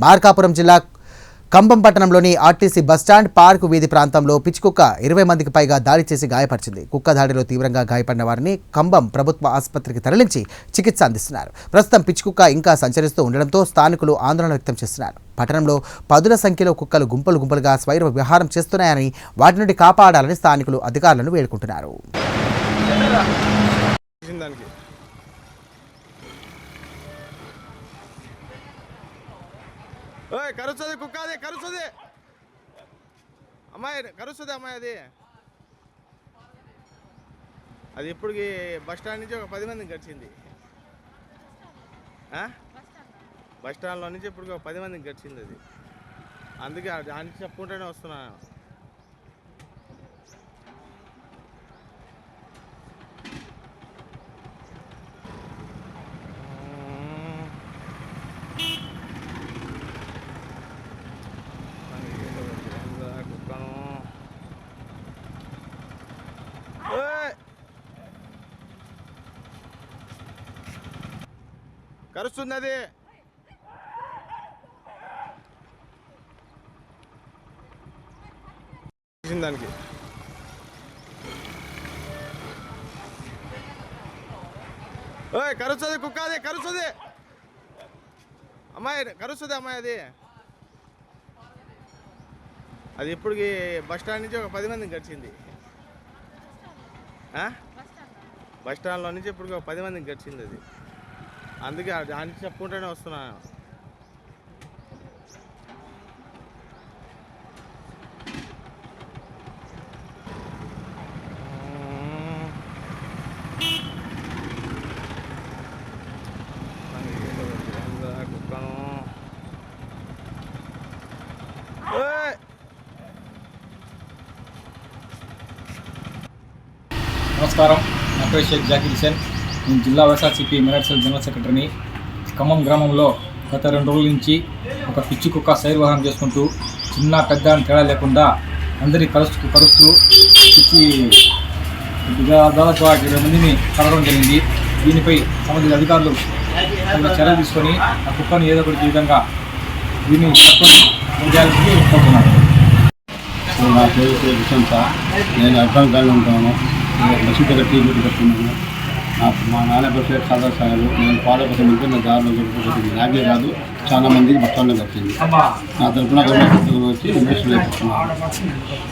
మార్కాపురం జిల్లా కంబం పట్టణంలోని RTC bus stand park వీధి ప్రాంతంలో పిచ్చికుక్క 20 మందికి పైగా దాడి చేసి గాయపరిచింది. కుక్క దాడిలో తీవ్రంగా గాయపడిన వారిని కంబం ప్రభుత్వ ఆసుపత్రికి తరలించి చికిత్స అందిస్తున్నారు. ప్రస్తుతం పిచ్చికుక్క ఇంకా సంచరిస్తూ ఉండడంతో స్థానికులు ఆందోళన వ్యక్తం చేస్తున్నారు. పట్టణంలో పదుల సంఖ్యలో కుక్కలు గుంపులు గుంపులుగా స్వైర విహారం చేస్తున్నాయని, వాటి నుండి కాపాడాలని స్థానికులు అధికారులను వేడుకుంటున్నారు. కరుస్తుంది కుక్క, అది కరుస్తుంది అమ్మాయి, కరుస్తుంది అమ్మాయి. అది ఇప్పటికి బస్ స్టాండ్ నుంచి ఒక 10 మందిని గడిచింది. బస్ స్టాండ్లో నుంచి ఇప్పటికి ఒక 10 మందిని గడిచింది. అది అందుకే దానికి చెప్పుకుంటూనే వస్తున్నా. కరుస్తుంది అది. దానికి కరుస్తుంది కుక్క, అది కరుస్తుంది అమ్మాయి, కరుస్తుంది అమ్మాయి. అది ఇప్పటికి బస్ స్టాండ్ నుంచి ఒక 10 మందిని గడిచింది. బస్ స్టాండ్లో నుంచి ఇప్పటికి ఒక 10 మందిని గడిచింది. అది అందుకే దానికి చెప్పుకుంటూనే వస్తున్నా. నమస్కారం, నా పేరు షేక్ జాకీర్ హుసేన్. నేను జిల్లా వైఎస్ఆర్సీపీ మెదక్ సెల్ జనరల్ సెక్రటరీని. ఖమ్మం గ్రామంలో గత 2 రోజుల నుంచి ఒక పిచ్చి కుక్క శైర్వాహనం చేసుకుంటూ చిన్న పెద్ద తేడా లేకుండా అందరినీ కరుస్తూ పిచ్చి దాదాపు 20 మందిని కలవడం జరిగింది. దీనిపై సంబంధిత అధికారులు చర్యలు తీసుకొని ఆ కుక్కను ఏదో ఒకటి విధంగా దీన్ని పట్టుకొని కోరుతున్నారు. నా పేరు విషంత. నేను అడ్వాన్స్గానే ఉంటాను. బస్సు దగ్గర టీ పెట్టి పెట్టుకున్నాను. మా నాన్న పేరు సాదా సాగరు. నేను పాల కోసం వెళ్తే నా దారిలో జరుగుతుంది. నాకే కాదు, చాలా మందికి బస్ స్టాండ్లో వచ్చింది. నా తరఫున వచ్చి ఇన్వెస్ట్ చేస్తున్నాను.